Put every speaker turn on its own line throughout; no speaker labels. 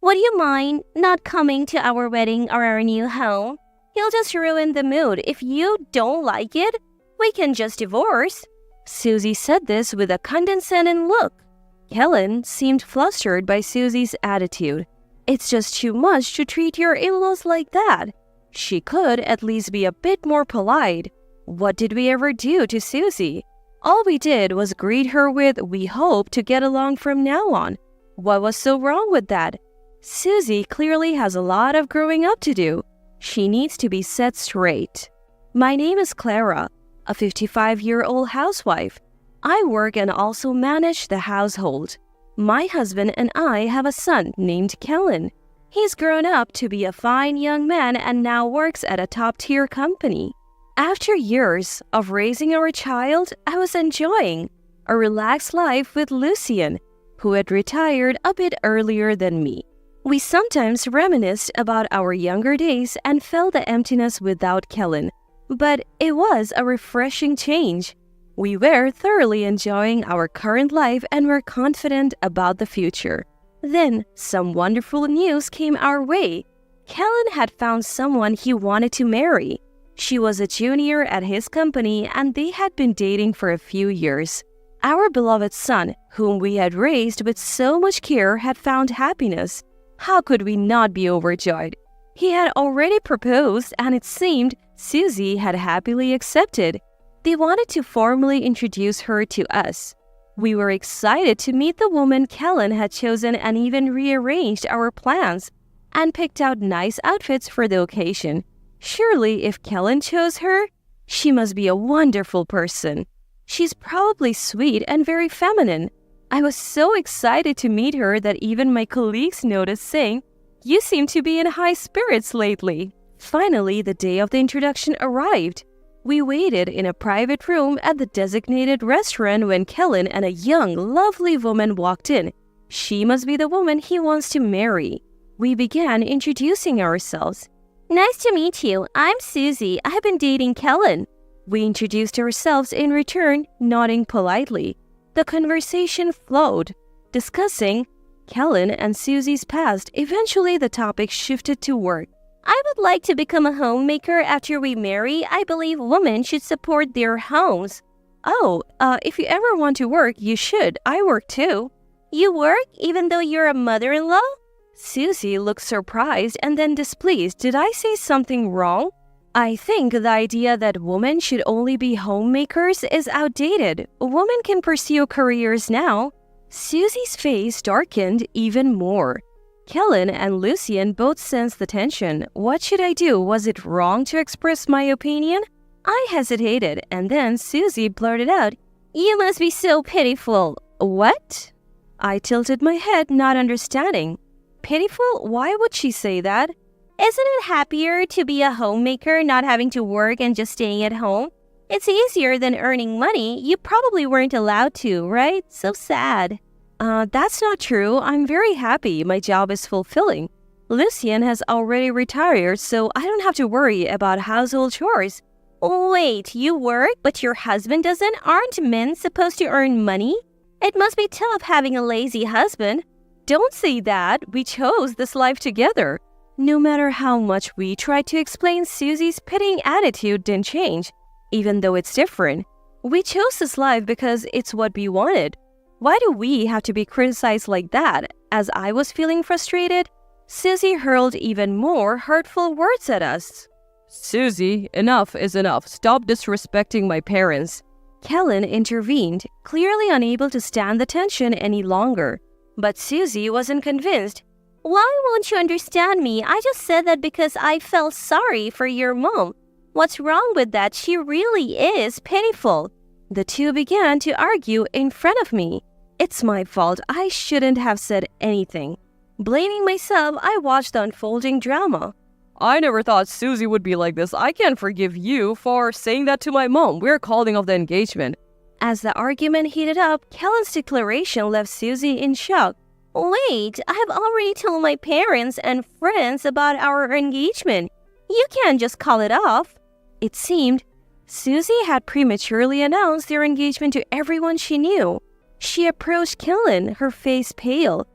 Would you mind not coming to our wedding or our new home? He'll just ruin the mood. If you don't like it, we can just divorce." Susie said this with a condescending look. Kellen seemed flustered by Susie's attitude. It's just too much to treat your in-laws like that. She could at least be a bit more polite. What did we ever do to Susie? All we did was greet her with, "We hope to get along from now on." What was so wrong with that? Susie clearly has a lot of growing up to do. She needs to be set straight. My name is Clara, a 55-year-old housewife. I work and also manage the household. My husband and I have a son named Kellen. He's grown up to be a fine young man and now works at a top-tier company. After years of raising our child, I was enjoying a relaxed life with Lucien, who had retired a bit earlier than me. We sometimes reminisced about our younger days and felt the emptiness without Kellen, but it was a refreshing change. We were thoroughly enjoying our current life and were confident about the future. Then, some wonderful news came our way. Kellen had found someone he wanted to marry. She was a junior at his company and they had been dating for a few years. Our beloved son, whom we had raised with so much care, had found happiness. How could we not be overjoyed? He had already proposed and it seemed Susie had happily accepted. They wanted to formally introduce her to us. We were excited to meet the woman Kellen had chosen and even rearranged our plans and picked out nice outfits for the occasion. Surely if Kellen chose her, she must be a wonderful person. She's probably sweet and very feminine. I was so excited to meet her that even my colleagues noticed, saying, "You seem to be in high spirits lately." Finally, the day of the introduction arrived. We waited in a private room at the designated restaurant when Kellen and a young, lovely woman walked in. She must be the woman he wants to marry. We began introducing ourselves. "Nice to meet you. I'm Susie. I have been dating Kellen." We introduced ourselves in return, nodding politely. The conversation flowed, discussing Kellen and Susie's past. Eventually, the topic shifted to work. "I would like to become a homemaker after we marry. I believe women should support their homes." "Oh, if you ever want to work, you should. I work too." "You work even though you're a mother-in-law?" Susie looked surprised and then displeased. Did I say something wrong? I think the idea that women should only be homemakers is outdated. Women can pursue careers now. Susie's face darkened even more. Kellen and Lucien both sensed the tension. What should I do? Was it wrong to express my opinion? I hesitated, and then Susie blurted out, "You must be so pitiful." "What?" I tilted my head, not understanding. Pitiful? Why would she say that? "Isn't it happier to be a homemaker, not having to work and just staying at home? It's easier than earning money. You probably weren't allowed to, right? So sad." That's not true. I'm very happy. My job is fulfilling. Lucien has already retired, so I don't have to worry about household chores. "Wait, you work, but your husband doesn't? Aren't men supposed to earn money? It must be tough having a lazy husband." "Don't say that. We chose this life together." No matter how much we tried to explain, Susie's pitying attitude didn't change, even though it's different. We chose this life because it's what we wanted. Why do we have to be criticized like that? As I was feeling frustrated, Susie hurled even more hurtful words at us. "Susie, enough is enough. Stop disrespecting my parents." Kellen intervened, clearly unable to stand the tension any longer. But Susie wasn't convinced. "Why won't you understand me? I just said that because I felt sorry for your mom. What's wrong with that? She really is pitiful." The two began to argue in front of me. It's my fault. I shouldn't have said anything. Blaming myself, I watched the unfolding drama. "I never thought Susie would be like this. I can't forgive you for saying that to my mom. We're calling off the engagement." As the argument heated up, Kellen's declaration left Susie in shock. "Wait, I have already told my parents and friends about our engagement. You can't just call it off." It seemed Susie had prematurely announced their engagement to everyone she knew. She approached Kellen, her face pale.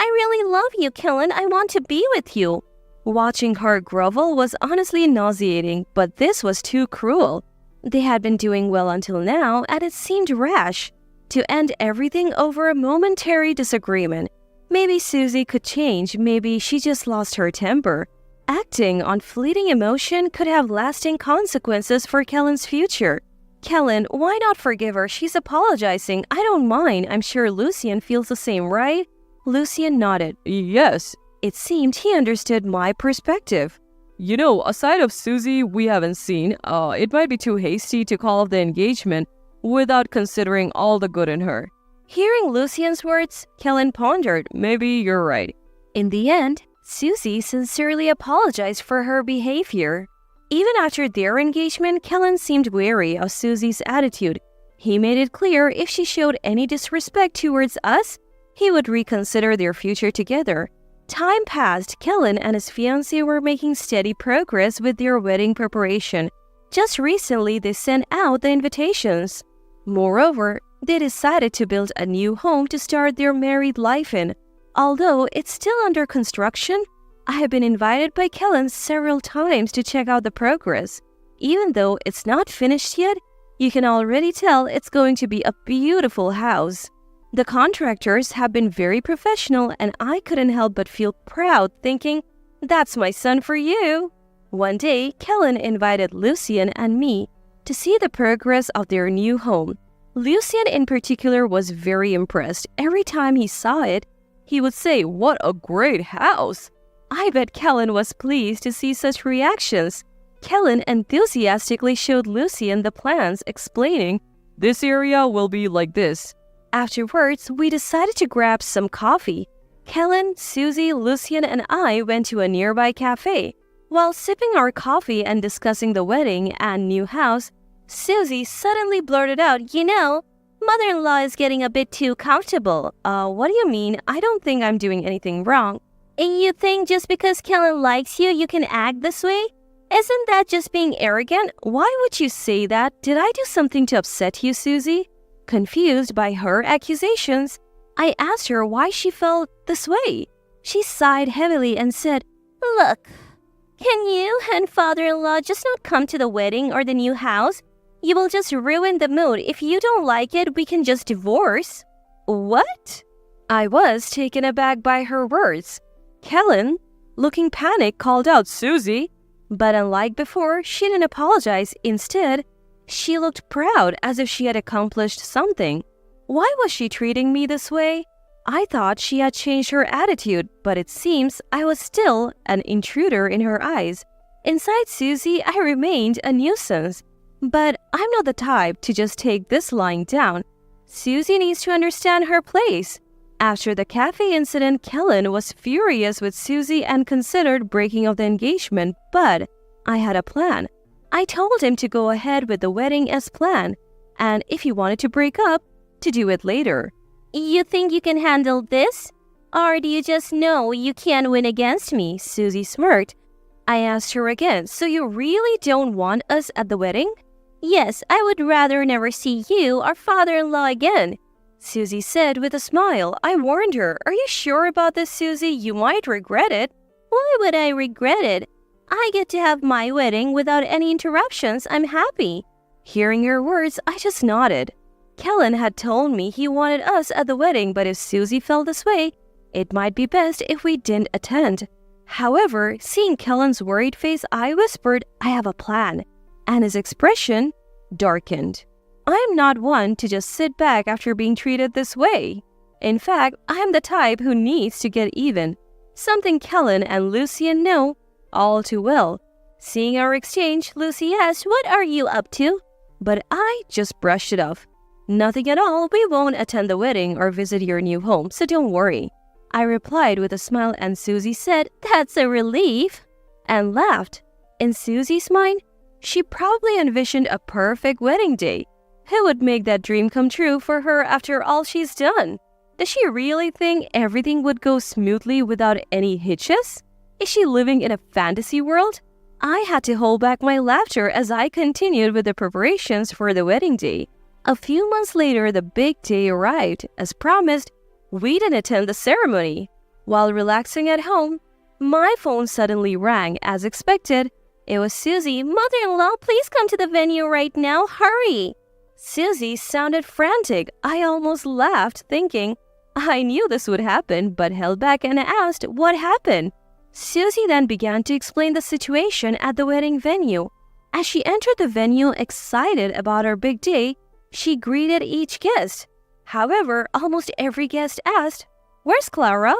I really love you, Kellen. I want to be with you. Watching her grovel was honestly nauseating, but this was too cruel. They had been doing well until now, and it seemed rash to end everything over a momentary disagreement. Maybe Susie could change, maybe she just lost her temper. Acting on fleeting emotion could have lasting consequences for Kellen's future. Kellen, why not forgive her? She's apologizing. I don't mind. I'm sure Lucien feels the same, right? Lucien nodded. Yes. It seemed he understood my perspective. You know, aside of Susie we haven't seen, it might be too hasty to call off the engagement without considering all the good in her. Hearing Lucien's words, Kellen pondered. Maybe you're right. In the end, Susie sincerely apologized for her behavior. Even after their engagement, Kellen seemed wary of Susie's attitude. He made it clear if she showed any disrespect towards us, he would reconsider their future together. Time passed. Kellen and his fiancée were making steady progress with their wedding preparation. Just recently, they sent out the invitations. Moreover, they decided to build a new home to start their married life in. Although it's still under construction, I have been invited by Kellen several times to check out the progress. Even though it's not finished yet, you can already tell it's going to be a beautiful house. The contractors have been very professional, and I couldn't help but feel proud thinking, that's my son for you. One day, Kellen invited Lucien and me to see the progress of their new home. Lucien in particular was very impressed. Every time he saw it, he would say, "What a great house!" I bet Kellen was pleased to see such reactions. Kellen enthusiastically showed Lucien the plans, explaining, "This area will be like this." Afterwards, we decided to grab some coffee. Kellen, Susie, Lucien, and I went to a nearby cafe. While sipping our coffee and discussing the wedding and new house, Susie suddenly blurted out, "You know, mother-in-law is getting a bit too comfortable." What do you mean? I don't think I'm doing anything wrong." "And you think just because Kellen likes you, you can act this way? Isn't that just being arrogant? Why would you say that? Did I do something to upset you, Susie?" Confused by her accusations, I asked her why she felt this way. She sighed heavily and said, "Look, can you and father-in-law just not come to the wedding or the new house? You will just ruin the mood. If you don't like it, we can just divorce." What? I was taken aback by her words. Kellen, looking panicked, called out, "Susie!" But unlike before, she didn't apologize. Instead, she looked proud as if she had accomplished something. Why was she treating me this way? I thought she had changed her attitude, but it seems I was still an intruder in her eyes. Inside Susie, I remained a nuisance. But I'm not the type to just take this lying down. Susie needs to understand her place. After the cafe incident, Kellen was furious with Susie and considered breaking off the engagement, but I had a plan. I told him to go ahead with the wedding as planned, and if he wanted to break up, to do it later. "You think you can handle this? Or do you just know you can't win against me?" Susie smirked. I asked her again, "So you really don't want us at the wedding?" "Yes, I would rather never see you or father-in-law again," Susie said with a smile. I warned her, "Are you sure about this, Susie? You might regret it." "Why would I regret it? I get to have my wedding without any interruptions. I'm happy." Hearing her words, I just nodded. Kellen had told me he wanted us at the wedding, but if Susie felt this way, it might be best if we didn't attend. However, seeing Kellen's worried face, I whispered, "I have a plan," and his expression darkened. I am not one to just sit back after being treated this way. In fact, I am the type who needs to get even, something Kellen and Lucien know all too well. Seeing our exchange, Lucy asked, "What are you up to?" But I just brushed it off. "Nothing at all. We won't attend the wedding or visit your new home, so don't worry," I replied with a smile, and Susie said, "That's a relief," and laughed. In Susie's mind, she probably envisioned a perfect wedding day. Who would make that dream come true for her after all she's done? Does she really think everything would go smoothly without any hitches? Is she living in a fantasy world? I had to hold back my laughter as I continued with the preparations for the wedding day. A few months later, the big day arrived. As promised, we didn't attend the ceremony. While relaxing at home, my phone suddenly rang as expected. It was Susie. "Mother-in-law, please come to the venue right now. Hurry!" Susie sounded frantic. I almost laughed, thinking I knew this would happen, but held back and asked what happened. Susie then began to explain the situation at the wedding venue. As she entered the venue excited about her big day, she greeted each guest. However, almost every guest asked, "Where's Clara?"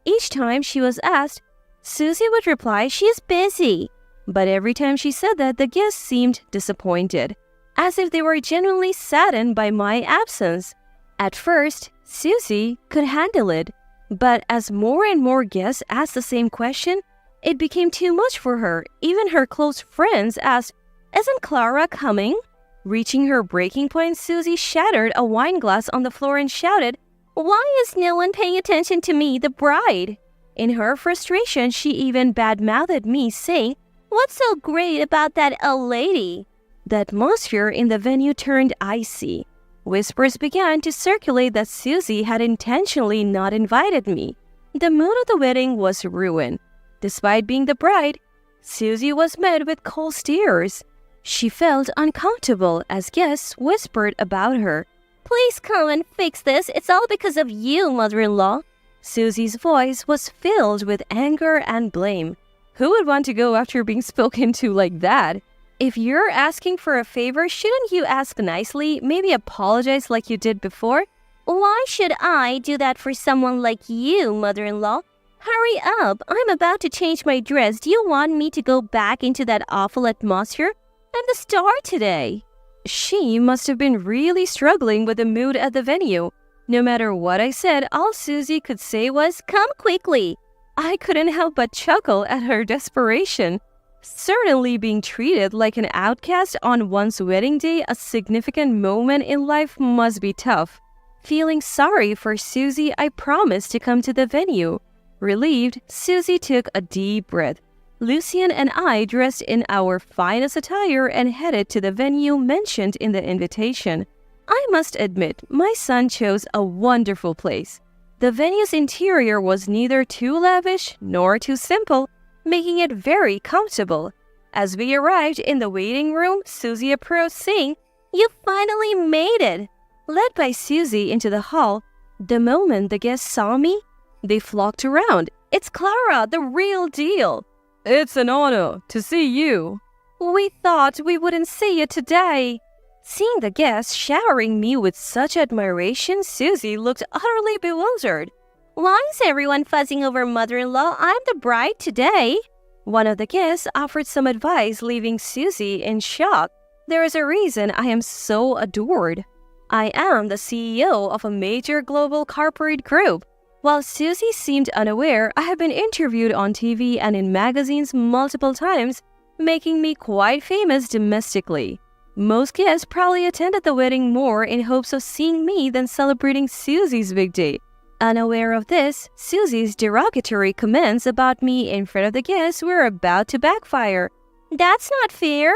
Each time she was asked, Susie would reply, "She's busy." But every time she said that, the guests seemed disappointed, as if they were genuinely saddened by my absence. At first, Susie could handle it, but as more and more guests asked the same question, it became too much for her. Even her close friends asked, "Isn't Clara coming?" Reaching her breaking point, Susie shattered a wine glass on the floor and shouted, "Why is no one paying attention to me, the bride?" In her frustration, she even bad-mouthed me, saying, "What's so great about that old lady?" The atmosphere in the venue turned icy. Whispers began to circulate that Susie had intentionally not invited me. The mood of the wedding was ruined. Despite being the bride, Susie was met with cold stares. She felt uncomfortable as guests whispered about her. "Please come and fix this. It's all because of you, mother-in-law." Susie's voice was filled with anger and blame. Who would want to go after being spoken to like that? If you're asking for a favor, shouldn't you ask nicely? Maybe apologize like you did before? "Why should I do that for someone like you, mother-in-law? Hurry up, I'm about to change my dress. Do you want me to go back into that awful atmosphere? I'm the star today." She must have been really struggling with the mood at the venue. No matter what I said, all Susie could say was, "Come quickly." I couldn't help but chuckle at her desperation. Certainly being treated like an outcast on one's wedding day, a significant moment in life, must be tough. Feeling sorry for Susie, I promised to come to the venue. Relieved, Susie took a deep breath. Lucien and I dressed in our finest attire and headed to the venue mentioned in the invitation. I must admit, my son chose a wonderful place. The venue's interior was neither too lavish nor too simple, making it very comfortable. As we arrived in the waiting room, Susie approached, saying, "You finally made it." Led by Susie into the hall, the moment the guests saw me, they flocked around. "It's Clara, the real deal." "It's an honor to see you." "We thought we wouldn't see you today." Seeing the guests showering me with such admiration, Susie looked utterly bewildered. "Why is everyone fussing over mother-in-law? I'm the bride today." One of the guests offered some advice, leaving Susie in shock. "There is a reason I am so adored. I am the CEO of a major global corporate group." While Susie seemed unaware, I have been interviewed on TV and in magazines multiple times, making me quite famous domestically. Most guests probably attended the wedding more in hopes of seeing me than celebrating Susie's big day. Unaware of this, Susie's derogatory comments about me in front of the guests were about to backfire. "That's not fair."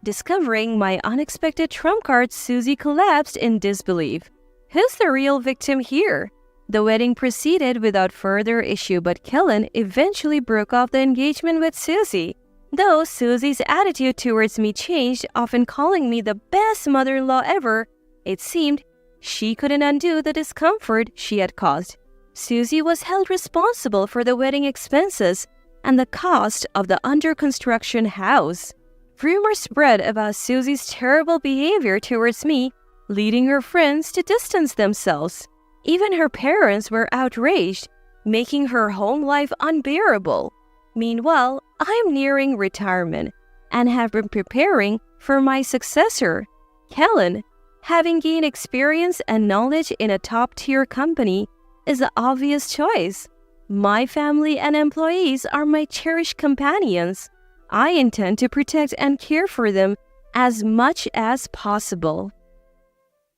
Discovering my unexpected trump card, Susie collapsed in disbelief. Who's the real victim here? The wedding proceeded without further issue, but Kellen eventually broke off the engagement with Susie. Though Susie's attitude towards me changed, often calling me the best mother-in-law ever, it seemed she couldn't undo the discomfort she had caused. Susie was held responsible for the wedding expenses and the cost of the under-construction house. Rumors spread about Susie's terrible behavior towards me, leading her friends to distance themselves. Even her parents were outraged, making her home life unbearable. Meanwhile, I am nearing retirement and have been preparing for my successor. Kellen, having gained experience and knowledge in a top-tier company, is the obvious choice. My family and employees are my cherished companions. I intend to protect and care for them as much as possible.